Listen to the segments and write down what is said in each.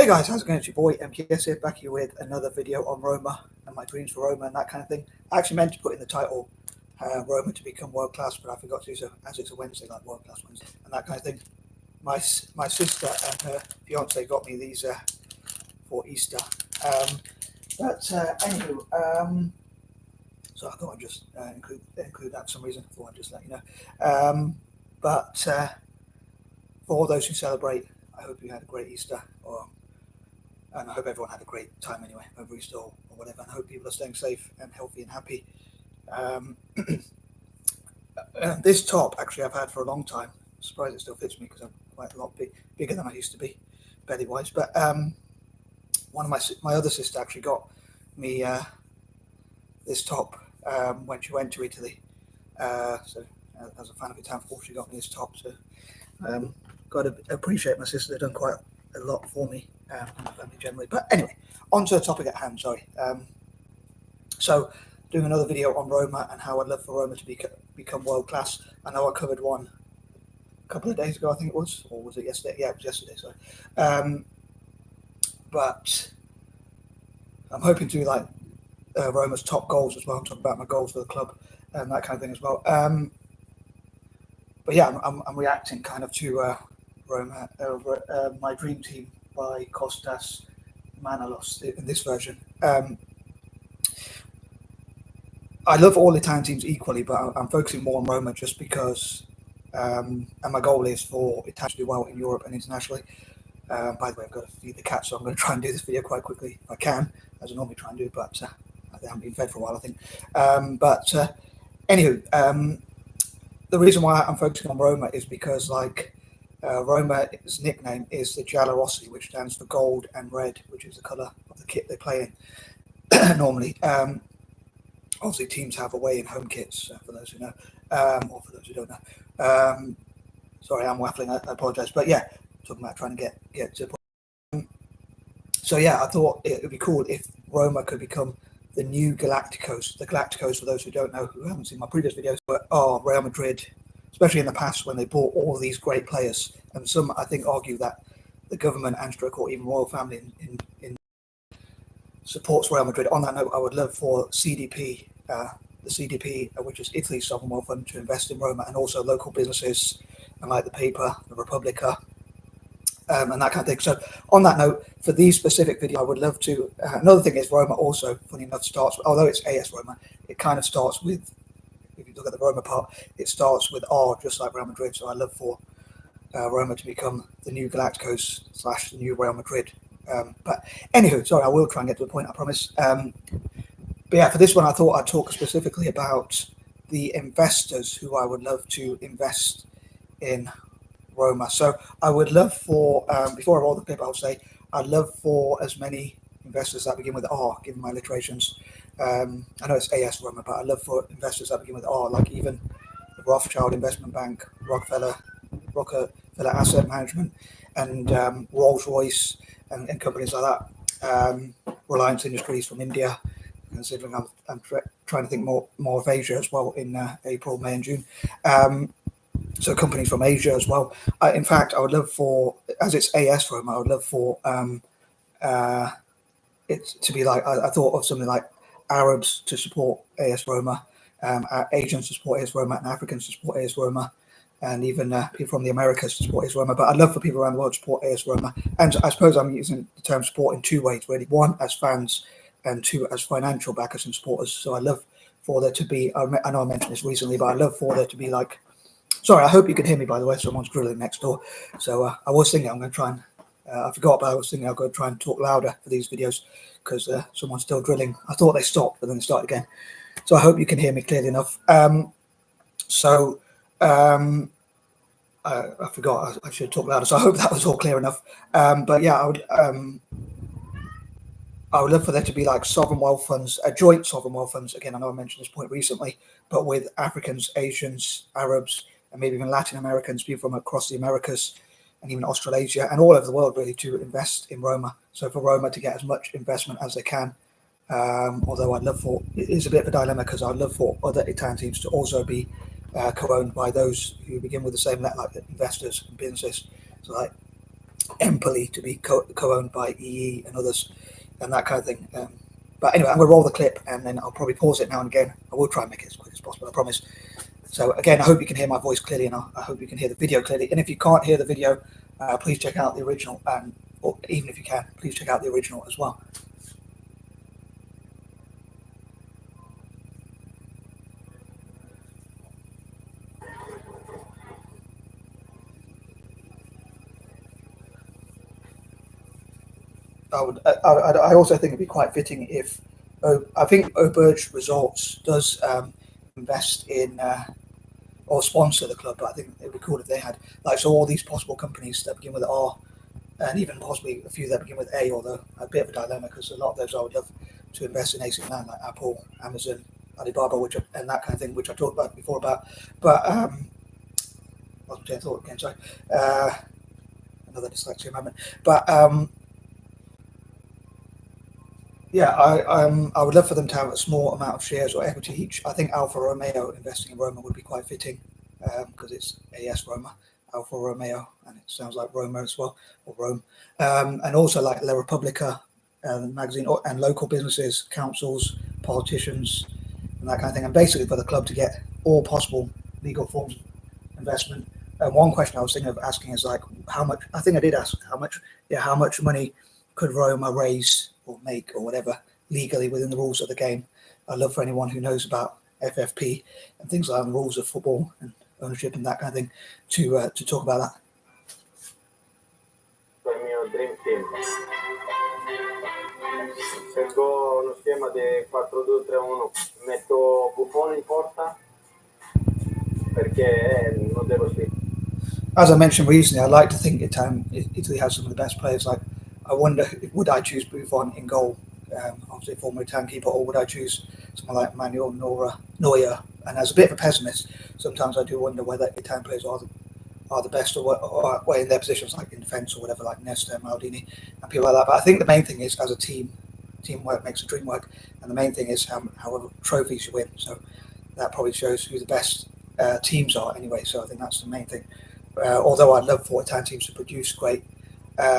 Hey guys, how's it going? It's your boy MKS here, back here with another video on Roma and my dreams for Roma and that kind of thing. I actually meant to put in the title Roma to become world class, but I forgot to do so, as it's a Wednesday, like world class Wednesday and that kind of thing. My sister and her fiance got me these for Easter. Anywho, so I thought I'd just include that for some reason. I thought I'd just let you know. For all those who celebrate, I hope you had a great Easter, and I hope everyone had a great time anyway, over Easter or whatever, and I hope people are staying safe and healthy and happy. This top, actually, I've had for a long time. I'm surprised it still fits me because I'm quite a lot bigger than I used to be, belly-wise. But one of my other sister actually got me this top when she went to Italy. So as a fan of Italian football, she got me this top. So got to appreciate my sister. They've done quite a lot for me and my family generally. But anyway, on to the topic at hand. Sorry. So doing another video on Roma and how I'd love for Roma to become world class. I know I covered one a couple of days ago, I think it was, or was it yesterday? Yeah, it was yesterday. Sorry. But I'm hoping to do like Roma's top goals as well. I'm talking about my goals for the club and that kind of thing as well. But yeah, I'm reacting kind of to Roma, my dream team by Kostas Manolos in this version. I love all Italian teams equally, but I'm focusing more on Roma just because, and my goal is for Italy to do well in Europe and internationally. By the way, I've got to feed the cat, so I'm going to try and do this video quite quickly if I can, as I normally try and do, but they haven't been fed for a while, I think. Anywho, the reason why I'm focusing on Roma is because, like, Roma's nickname is the Gialorrosi, which stands for gold and red, which is the colour of the kit they play in normally. Obviously, teams have away and home kits, for those who know, or for those who don't know. Sorry, I'm waffling, I apologise. But yeah, talking about trying to get to the point. So yeah, I thought it would be cool if Roma could become the new Galacticos. The Galacticos, for those who don't know, who haven't seen my previous videos, are Real Madrid, especially in the past when they bought all of these great players. And some, I think, argue that the government and stroke or even royal family in supports Real Madrid. On that note, I would love for CDP, the CDP, which is Italy's sovereign wealth fund, to invest in Roma, and also local businesses, and like the paper, the Repubblica, and that kind of thing. So on that note, for these specific videos, I would love to, another thing is Roma also, funny enough, starts, although it's AS Roma, it kind of starts with, if you look at the Roma part, it starts with R, just like Real Madrid. So I love for Roma to become the new Galacticos / the new Real Madrid. But anywho, sorry, I will try and get to the point, I promise. But yeah, for this one, I thought I'd talk specifically about the investors who I would love to invest in Roma. So I would love for, before I roll the clip, I'll say, I'd love for as many investors that begin with R, given my alliterations. I know it's AS Roma, but I'd love for investors that begin with R, like even the Rothschild Investment Bank, Rockefeller Asset Management, and Rolls-Royce and companies like that. Reliance Industries from India, considering I'm trying to think more of Asia as well in April, May and June. So companies from Asia as well. In fact, I would love for, as it's AS Roma, I would love for it to be like, I thought of something like Arabs to support AS Roma, Asians to support AS Roma, and Africans to support AS Roma, and even people from the Americas to support AS Roma. But I'd love for people around the world to support AS Roma. And I suppose I'm using the term support in two ways, really. One, as fans, and two, as financial backers and supporters. So I love for there to be, I know I mentioned this recently, but I love for there to be like, sorry, I hope you can hear me, by the way. Someone's drilling next door. So I was thinking I'm going to try and, I forgot, but I was thinking I'm going to try and talk louder for these videos because someone's still drilling. I thought they stopped, but then they started again. So I hope you can hear me clearly enough. I forgot, I should talk louder. So I hope that was all clear enough. But yeah, I would love for there to be like sovereign wealth funds, joint sovereign wealth funds. Again, I know I mentioned this point recently, but with Africans, Asians, Arabs, and maybe even Latin Americans, people from across the Americas and even Australasia and all over the world, really, to invest in Roma. So for Roma to get as much investment as they can. Although I'd love for, it is a bit of a dilemma because I'd love for other Italian teams to also be co-owned by those who begin with the same, like investors and businesses. So like Empoli to be co-owned by EE and others, and that kind of thing. But anyway, I'm going to roll the clip, and then I'll probably pause it now and again. I will try and make it as quick as possible, I promise. So again, I hope you can hear my voice clearly, and I hope you can hear the video clearly. And if you can't hear the video, please check out the original, and or even if you can, please check out the original as well. I also think it'd be quite fitting if I think Auberge Resorts does invest in or sponsor the club, but I think it'd be cool if they had so all these possible companies that begin with R, and even possibly a few that begin with A, although a bit of a dilemma because a lot of those I would love to invest in AC Milan, like Apple, Amazon, Alibaba, and that kind of thing, which I talked about before about. But lost my train of thought again, sorry. Another dyslexia moment. But yeah, I would love for them to have a small amount of shares or equity each. I think Alfa Romeo investing in Roma would be quite fitting because it's AS Roma, Alfa Romeo, and it sounds like Roma as well, or Rome. And also like La Repubblica magazine, and local businesses, councils, politicians, and that kind of thing. And basically for the club to get all possible legal forms of investment. And one question I was thinking of asking is like how much, I think I did ask how much money could Roma raise or make or whatever legally within the rules of the game. I'd love for anyone who knows about FFP and things like the rules of football and ownership and that kind of thing to talk about that. Il mio dream team. Seguo uno schema di 4-2-3-1, metto Buffon in porta perché non devo sì. As I mentioned recently, I like to think Italy has some of the best players. Like, I wonder, would I choose Buffon in goal, obviously former Italian keeper, or would I choose someone like Manuel Neuer? And as a bit of a pessimist, sometimes I do wonder whether Italian players are the best or in their positions, like in defence or whatever, like Nesta, Maldini, and people like that. But I think the main thing is, as a team, teamwork makes a dream work, and the main thing is how trophies you win. So that probably shows who the best teams are anyway. So I think that's the main thing. Although I'd love for Italian teams to produce great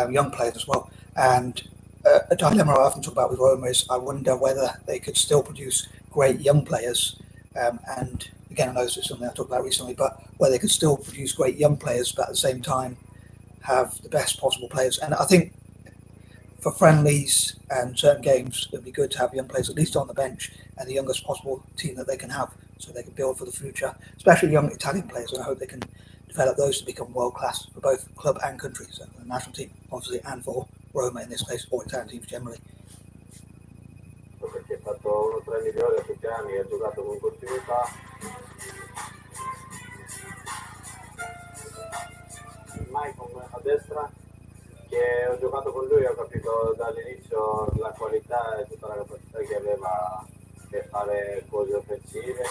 young players as well. And a dilemma I often talk about with Roma is I wonder whether they could still produce great young players. And again, I know this is something I talked about recently, but where they could still produce great young players, but at the same time have the best possible players. And I think for friendlies and certain games, it'd be good to have young players at least on the bench and the youngest possible team that they can have, so they can build for the future, especially young Italian players. And I hope they can develop those to become world class for both club and country, so for the national team obviously, and for Roma in this case, or Italian teams generally. Perché ha fatto uno tra i migliori a tutti gli anni, ha giocato con continuità. Maicon a destra, che ho giocato con lui, ho capito dall'inizio la qualità e tutta la capacità che aveva per fare cose offensive.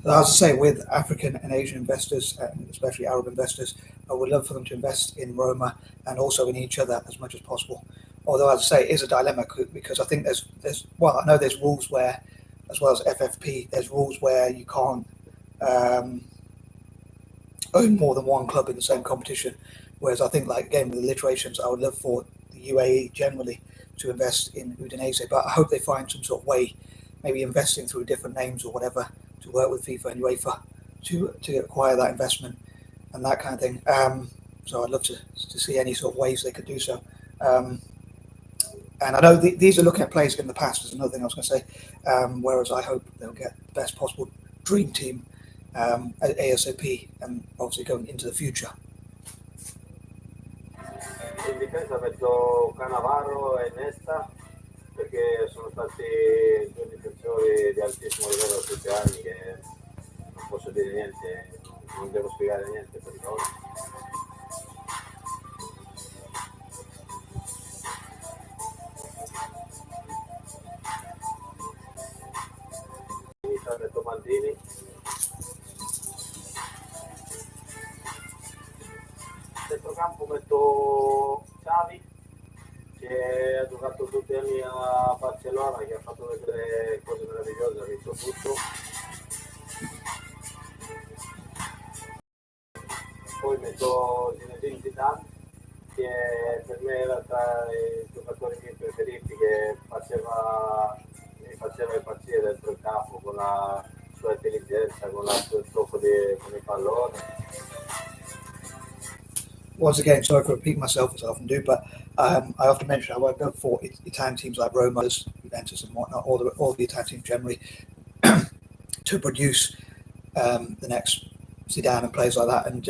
As I say, with African and Asian investors, especially Arab investors, I would love for them to invest in Roma and also in each other as much as possible. Although, as I say, it is a dilemma because I think there's I know there's rules where, as well as FFP, there's rules where you can't own more than one club in the same competition. Whereas I think, like again with the alliterations, I would love for the UAE generally to invest in Udinese, but I hope they find some sort of way, maybe investing through different names or whatever, to work with FIFA and UEFA to acquire that investment and that kind of thing. So I'd love to see any sort of ways they could do so. And I know these are looking at players in the past, is another thing I was going to say, whereas I hope they'll get the best possible dream team ASAP and obviously going into the future. In difesa metto Cannavaro e Nesta perché sono stati due difensori di altissimo livello tutti gli anni che non posso dire niente, non devo spiegare niente per loro. Metto Maldini. Centrocampo metto Xavi, che ha giocato tutti gli anni a Barcellona, che ha fatto vedere cose meravigliose, ha vinto tutto. poi metto Zinedine Zidane, che per me era tra i giocatori miei preferiti, che mi faceva impazzire dentro il campo con la sua intelligenza, con il suo tocco con il pallone. Once again, sorry for repeating myself as I often do, but I often mention how I've done for Italian teams like Roma, Juventus, and whatnot, all the Italian teams generally, to produce the next Zidane and players like that. And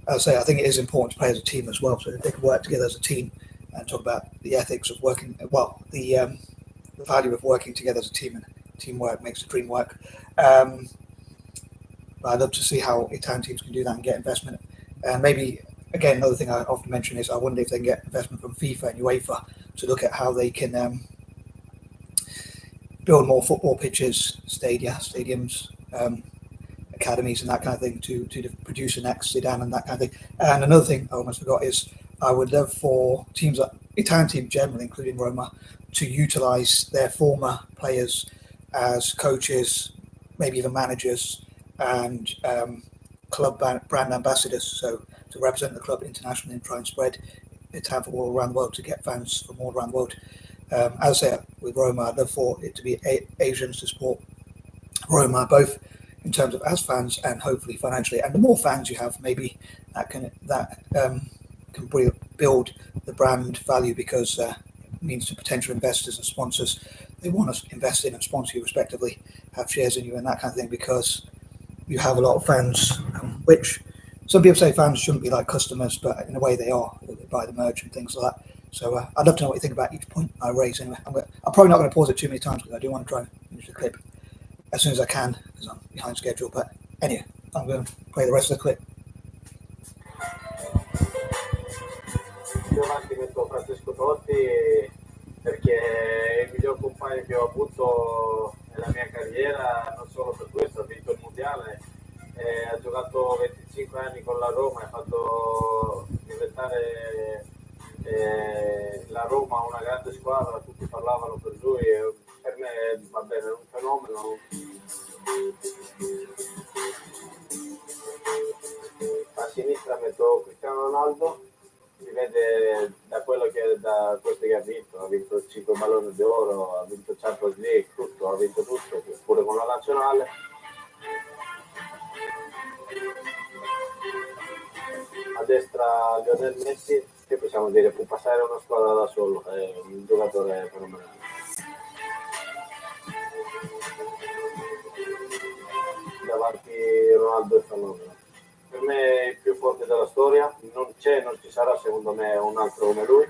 as I say, I think it is important to play as a team as well, so that they can work together as a team and talk about the ethics of working. Well, the value of working together as a team, and teamwork makes the dream work. But I'd love to see how Italian teams can do that and get investment. And maybe, again, another thing I often mention is I wonder if they can get investment from FIFA and UEFA to look at how they can build more football pitches, stadiums, academies, and that kind of thing to produce the next Zidane and that kind of thing. And another thing I almost forgot is I would love for teams, like Italian teams generally, including Roma, to utilise their former players as coaches, maybe even managers, and club brand ambassadors, so to represent the club internationally and try and spread Italian football all around the world to get fans from all around the world. As I say, with Roma, I'd love for it to be Asians to support Roma, both in terms of as fans and hopefully financially. And the more fans you have, maybe that can build the brand value, because it means to potential investors and sponsors, they want to invest in and sponsor you respectively, have shares in you and that kind of thing, because you have a lot of fans, which some people say fans shouldn't be like customers, but in a way they are. They buy the merch and things like that. So I'd love to know what you think about each point I raise. Anyway, I'm probably not going to pause it too many times, because I do want to try and finish the clip as soon as I can, because I'm behind schedule. But anyway, I'm going to play the rest of the clip. Io avanti metto Francesco Totti perché è il miglior compagno che ho avuto nella mia carriera, non solo per questo, ha vinto il mondiale, ha giocato 25 anni con la Roma, ha fatto diventare la Roma una grande squadra, tutti parlavano per lui, e per me va bene, è un fenomeno. A sinistra metto Cristiano Ronaldo, si vede da questo che ha vinto 5 palloni d'oro, ha vinto Champions League, ha vinto tutto, pure con la nazionale. A destra Lionel Messi, che possiamo dire, può passare una squadra da solo, è un giocatore fenomenale. Davanti Ronaldo è fenomeno. Per me è il più forte della storia, non ci sarà secondo me un altro come lui.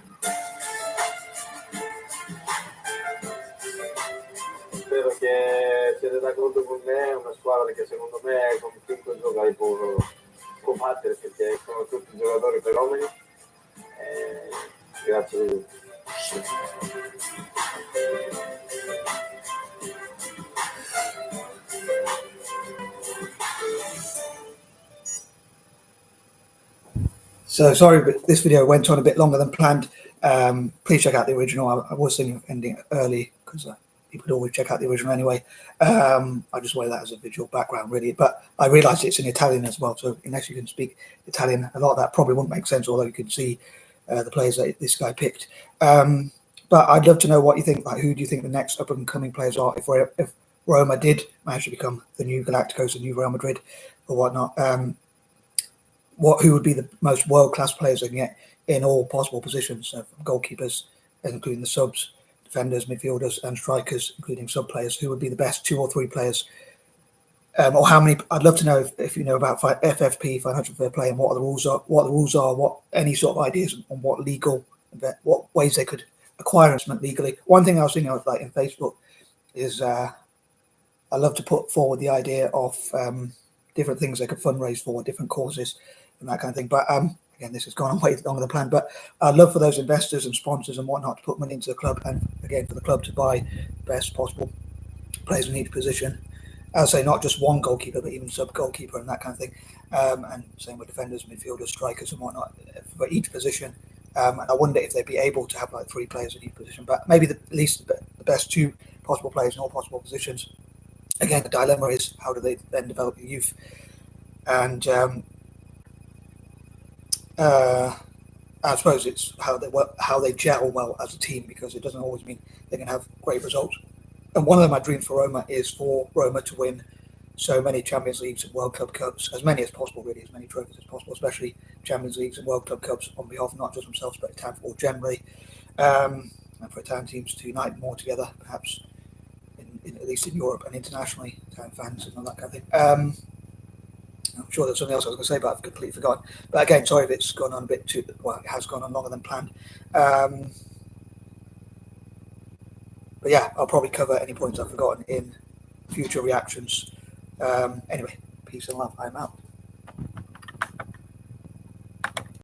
Spero che siete d'accordo con me, è una squadra che secondo me con 5 giocatori può battere, perché sono tutti giocatori fenomeni. Grazie a tutti. So sorry, but this video went on a bit longer than planned. Please check out the original. I was thinking of ending it early, because people would always check out the original anyway. I just wanted that as a visual background, really. But I realised it's in Italian as well, so unless you can speak Italian, a lot of that probably wouldn't make sense, although you can see the players that this guy picked. But I'd love to know what you think. Like, who do you think the next up-and-coming players are? If Roma did manage to become the new Galacticos, the new Real Madrid, or whatnot, who would be the most world-class players they can get in all possible positions, so from goalkeepers, including the subs, defenders, midfielders, and strikers, including sub-players? Who would be the best 2 or 3 players? Or how many? I'd love to know if you know about FFP, financial fair play, and what the rules are. What any sort of ideas on what ways they could acquire investment legally. One thing I was thinking of, like in Facebook, is I love to put forward the idea of different things they could fundraise for, different causes, and that kind of thing. But again, this has gone on way longer than planned. But I'd love for those investors and sponsors and whatnot to put money into the club, and again for the club to buy the best possible players in each position. As I say, not just one goalkeeper, but even sub-goalkeeper and that kind of thing. And same with defenders, midfielders, strikers and whatnot for each position. And I wonder if they'd be able to have like 3 players in each position, but maybe at least the best 2 possible players in all possible positions. Again, the dilemma is, how do they then develop the youth? And I suppose it's how they gel well as a team, because it doesn't always mean they can have great results. And one of my dreams for Roma is for Roma to win so many Champions Leagues and World Club Cups, as many as possible, really, as many trophies as possible, especially Champions Leagues and World Club Cups, on behalf of not just themselves but Italian football generally, and for Italian teams to unite more together, perhaps at least in Europe and internationally, Italian fans and all that kind of thing. I'm sure there's something else I was going to say, but I've completely forgotten. But again, sorry if it's gone on a bit too. Well, it has gone on longer than planned. But yeah, I'll probably cover any points I've forgotten in future reactions. Anyway, peace and love. I'm out.